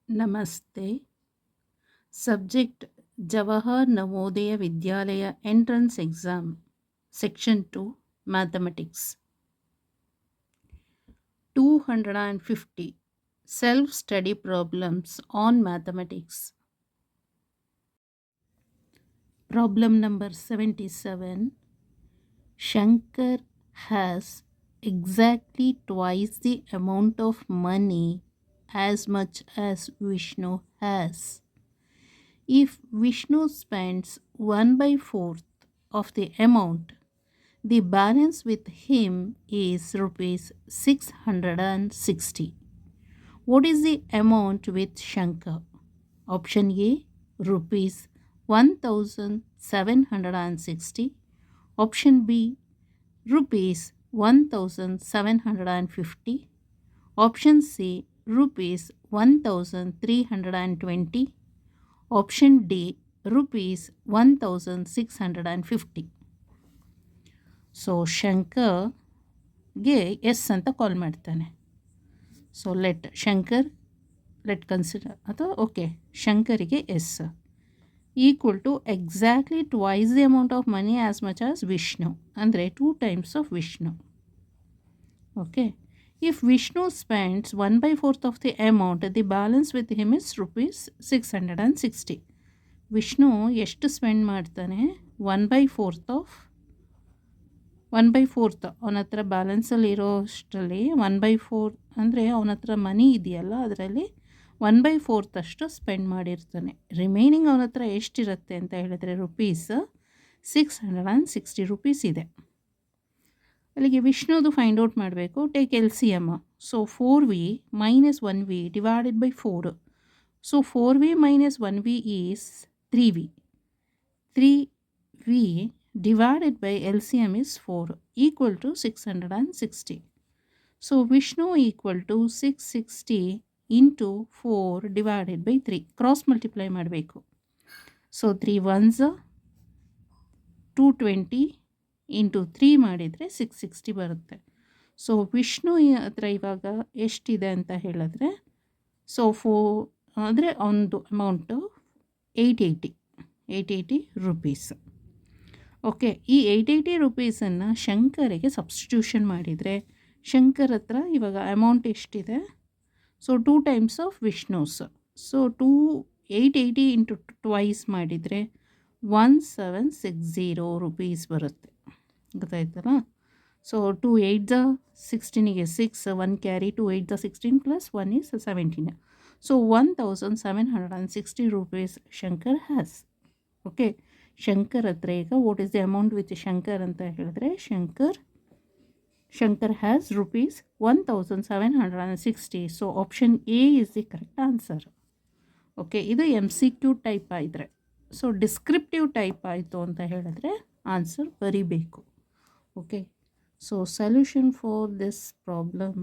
Namaste. Subject Jawahar Navodaya Vidyalaya Entrance Exam. Section 2 Mathematics. 250 Self-study problems on mathematics. Problem number 77. Shankar has exactly twice the amount of money as much as Vishnu has. If Vishnu spends 1 by 4th of the amount, the balance with him is rupees 660. What is the amount with Shankar? Option A, rupees 1760. Option B, rupees 1750. Option C, rupees 1320. Option D, rupees 1650. So ಶಂಕರ್ಗೆ S ಅಂತ call ಮಾಡ್ತಾನೆ. So let consider ಅಥವಾ okay ಶಂಕರಿಗೆ S equal to exactly twice the amount of money as much as Vishnu, ಅಂದರೆ 2 times of Vishnu. Okay, if Vishnu spends 1 by 4th of the amount, the balance with him is rupees 660. Vishnu ಎಷ್ಟು spend ಮಾಡ್ತಾನೆ? 1 by 4th of 1 by 4th ಅವನ ಹತ್ರ ಬ್ಯಾಲೆನ್ಸಲ್ಲಿ ಇರೋಷ್ಟರಲ್ಲಿ 1 by 4 ಅಂದರೆ ಅವನ ಹತ್ರ ಮನಿ ಇದೆಯಲ್ಲ, ಅದರಲ್ಲಿ 1 by 4th ಅಷ್ಟು ಸ್ಪೆಂಡ್ ಮಾಡಿರ್ತಾನೆ. ರಿಮೈನಿಂಗ್ ಅವನ ಹತ್ರ ಎಷ್ಟಿರುತ್ತೆ ಅಂತ ಹೇಳಿದ್ರೆ rupees 660 rupees ಇದೆ. ಅಲ್ಲಿಗೆ ವಿಷ್ಣುದು ಫೈಂಡ್ ಔಟ್ ಮಾಡಬೇಕು. Take LCM. So 4v minus 1v divided by 4. So 4v minus 1v is 3v. 3v divided by LCM is 4 equal to 660. So Vishnu equal to 660 into 4 divided by 3. Cross multiply ಮಾಡಬೇಕು. So 3 ones 220 into 3 ಮಾಡಿದರೆ 660 ಬರುತ್ತೆ. So Vishnu ಹತ್ರ ಇವಾಗ ಎಷ್ಟಿದೆ ಅಂತ ಹೇಳಿದ್ರೆ, so 4 ಅಂದರೆ ಒಂದು ಅಮೌಂಟು 880 rupees. ಓಕೆ, ಈ 880 rupeesನ್ನು ಶಂಕರಿಗೆ ಸಬ್ಸ್ಟಿಟ್ಯೂಷನ್ ಮಾಡಿದರೆ ಶಂಕರ್ ಹತ್ರ ಇವಾಗ ಅಮೌಂಟ್ ಎಷ್ಟಿದೆ? So 2 times of Vishnu's. So 880 into twice ಮಾಡಿದರೆ 1760 rupees ಬರುತ್ತೆ. ಗೊತ್ತಾಯ್ತಲ್ಲ? ಸೊ 2 8 16ಗೆ 6, 1 carry, 2 8 16 plus 1 is 17. So 1760 rupees Shankar has. Okay, Shankar ಹತ್ರ ಈಗ what is the amount with Shankar ಅಂತ ಹೇಳಿದ್ರೆ, Shankar has rupees 1760. So option A is the correct answer. Okay, ಇದು MCQ ಟೈಪ್ ಆಗಿದ್ರೆ. ಸೊ ಡಿಸ್ಕ್ರಿಪ್ಟಿವ್ ಟೈಪ್ ಆಯಿತು ಅಂತ ಹೇಳಿದ್ರೆ ಆನ್ಸರ್ ಬರೀಬೇಕು. Okay, so solution for this problem.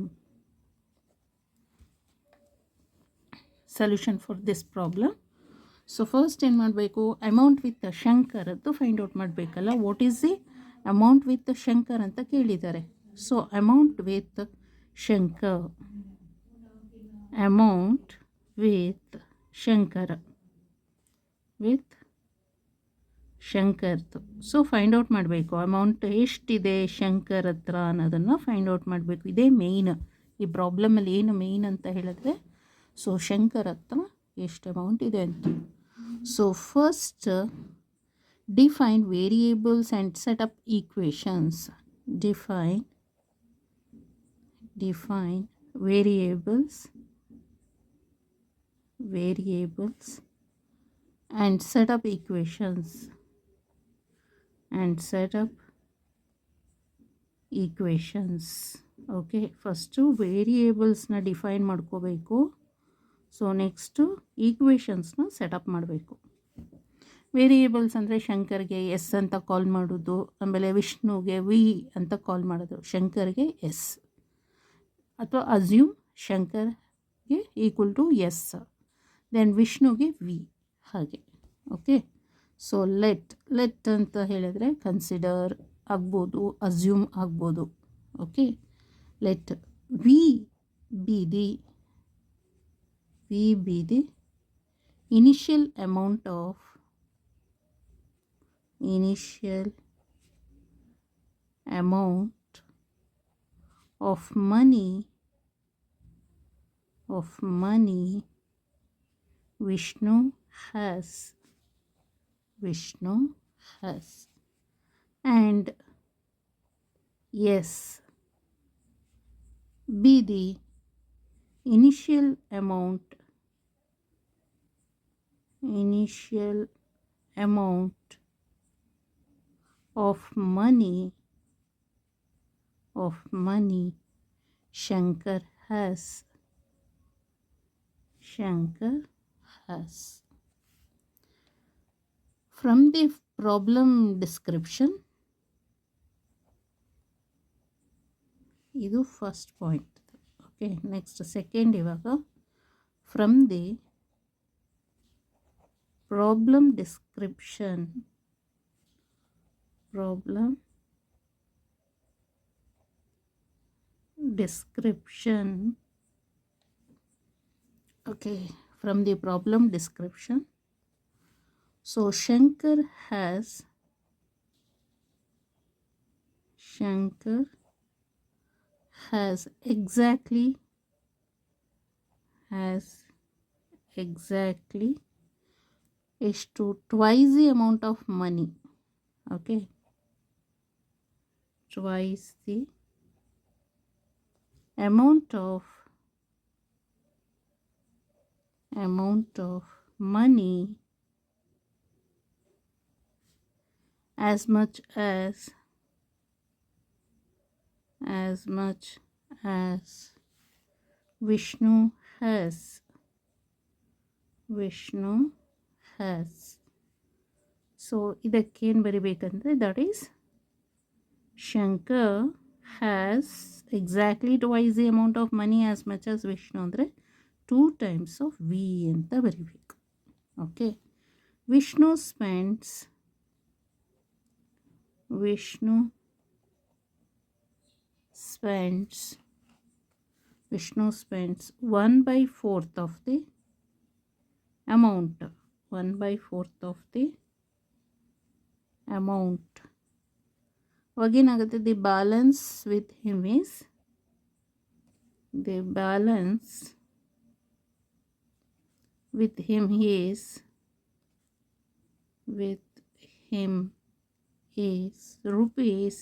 So first ಏನು ಮಾಡಬೇಕು? ಅಮೌಂಟ್ ವಿತ್ ಶಂಕರದ್ದು ಫೈಂಡ್ ಔಟ್ ಮಾಡಬೇಕಲ್ಲ. What is the amount with Shankar ಅಂತ ಕೇಳಿದ್ದಾರೆ. ಸೊ ಅಮೌಂಟ್ ವಿತ್ ಶಂಕರ್ದು ಸೊ ಫೈಂಡ್ ಔಟ್ ಮಾಡಬೇಕು. ಅಮೌಂಟ್ ಎಷ್ಟಿದೆ ಶಂಕರ್ ಹತ್ರ ಅನ್ನೋದನ್ನು ಫೈಂಡ್ ಔಟ್ ಮಾಡಬೇಕು. ಇದೇ ಮೇಯ್ನ್ ಈ ಪ್ರಾಬ್ಲಮಲ್ಲಿ. ಏನು ಮೇಯ್ನ್ ಅಂತ ಹೇಳಿದ್ರೆ, ಸೊ ಶಂಕರ್ ಹತ್ರ ಎಷ್ಟು ಅಮೌಂಟ್ ಇದೆ ಅಂತ. So first define variables and set up equations. Define variables and set up equations. Okay, first ವೇರಿಯೇಬಲ್ಸ್ನ ಡಿಫೈನ್ ಮಾಡ್ಕೋಬೇಕು. ಸೊ ನೆಕ್ಸ್ಟು ಈಕ್ವೇಷನ್ಸ್ನ ಸೆಟಪ್ ಮಾಡಬೇಕು. ವೇರಿಯೇಬಲ್ಸ್ ಅಂದರೆ ಶಂಕರ್ಗೆ ಎಸ್ ಅಂತ ಕಾಲ್ ಮಾಡೋದು, ಆಮೇಲೆ ವಿಷ್ಣುಗೆ ವಿ ಅಂತ ಕಾಲ್ ಮಾಡೋದು, ಶಂಕರ್ಗೆ ಎಸ್ ಅಥವಾ ಅಸ್ಯೂಮ್ ಶಂಕರ್ಗೆ ಈಕ್ವಲ್ ಟು ಎಸ್, ದೆನ್ ವಿಷ್ಣುಗೆ ವಿ, ಹಾಗೆ. ಓಕೆ, ಸೊ ಲೆಟ್ ಅಂತ ಹೇಳಿದರೆ ಕನ್ಸಿಡರ್ ಆಗ್ಬೋದು, ಅಸ್ಯೂಮ್ ಆಗ್ಬೋದು. Okay, let V be the V be the initial amount of money Vishnu has and S be the initial amount of money Shankar has. From the problem description, ಇದು first point. Okay, next second. ಇವಾಗ from the problem description okay, from the problem description, so Shankar has exactly is to twice the amount of money. Okay, twice the amount of money as much as Vishnu has. So ಇದಕ್ಕೇನು ಬರಿಬೇಕಂದ್ರೆ, that is Shankar has exactly twice the amount of money as much as Vishnu ಅಂದರೆ 2 times of V ಅಂತ ಬರಿಬೇಕು. Okay, Vishnu spends 1/4 of the amount. ಅವಾಗೇನಾಗುತ್ತೆ, the balance with him is rupees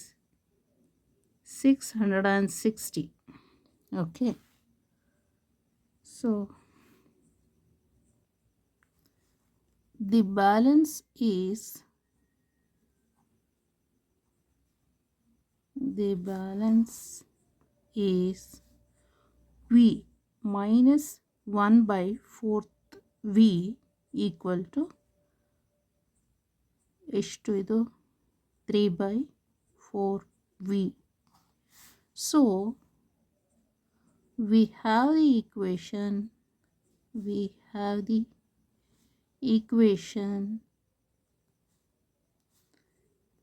660. Okay, so the balance is V minus 1/4 V equal to ಎಷ್ಟು ಇದು 3/4 V. So we have the equation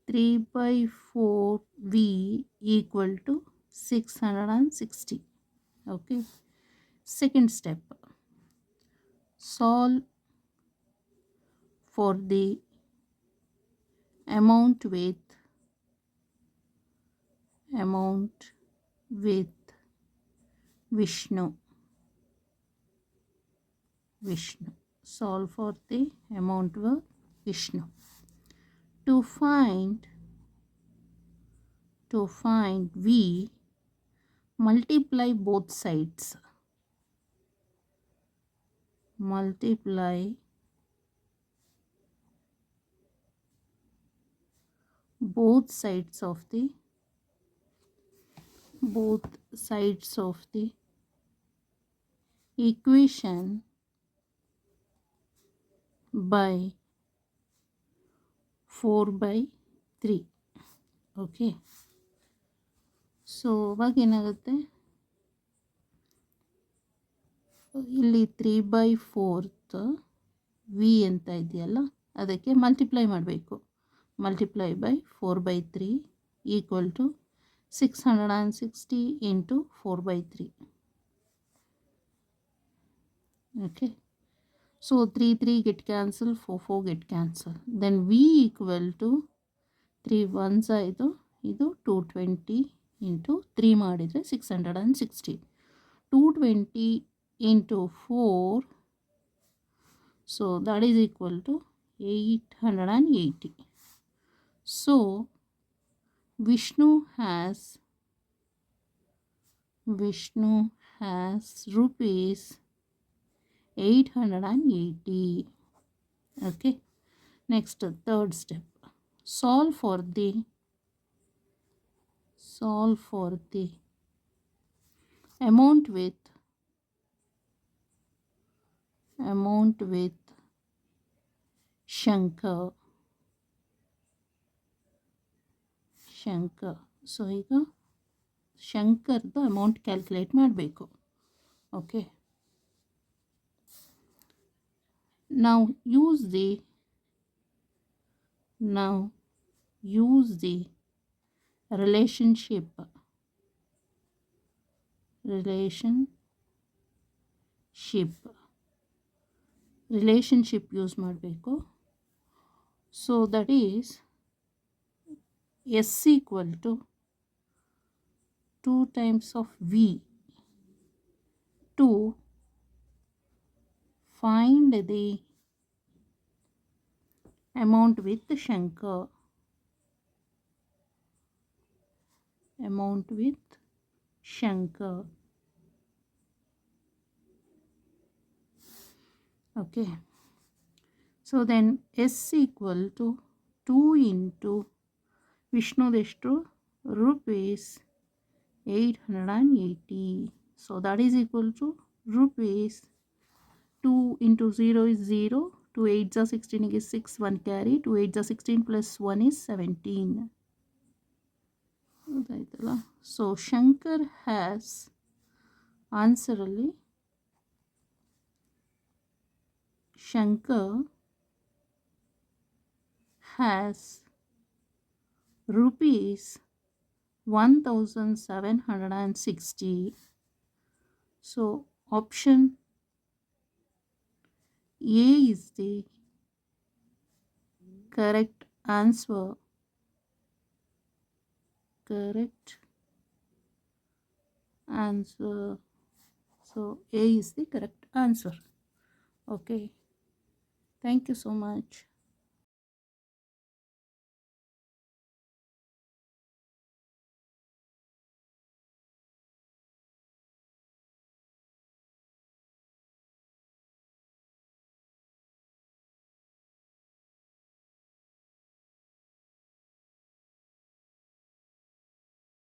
3/4 V equal to 660. Okay, second step, solve for the amount with Vishnu. Solve for the amount with Vishnu. To find V, multiply both sides. Both sides of the equation by 4/3. Okay, so ಅವಾಗ ಏನಾಗುತ್ತೆ, ಇಲ್ಲಿ 3/4 V ಅಂತ ಇದೆಯಲ್ಲ, ಅದಕ್ಕೆ multiply ಮಾಡಬೇಕು. Multiply by 4/3 equal to 660 into 4/3. Okay. So 3 3 get cancelled, 4 4 get cancelled. Then V equal to 3 1s ಇದು 220 into 3 ಮಾಡಿದರೆ 660. 220 into 4, so that is equal to 880. So Vishnu has rupees 880. Okay. Next, third step. Solve for the amount with Shankar. So ಈಗ ಶಂಕರ್ದು amount calculate ಮಾಡಬೇಕು. Okay, ನಾವು use the relationship use ಮಾಡಬೇಕು. So that is S equal to 2 times of V to find the amount with Shankar. Okay. So then S equal to 2 into Vishnudeshtu rupees 880. So that is equal to rupees 2 into 0 is 0. 2 8s are 16 is 6, 1 carry. 2 8s are 16 plus 1 is 17. So Shankar has answer ಅಲ್ಲಿ Shankar has rupees 1760. So option A is the correct answer. So A is the correct answer. Okay, thank you so much.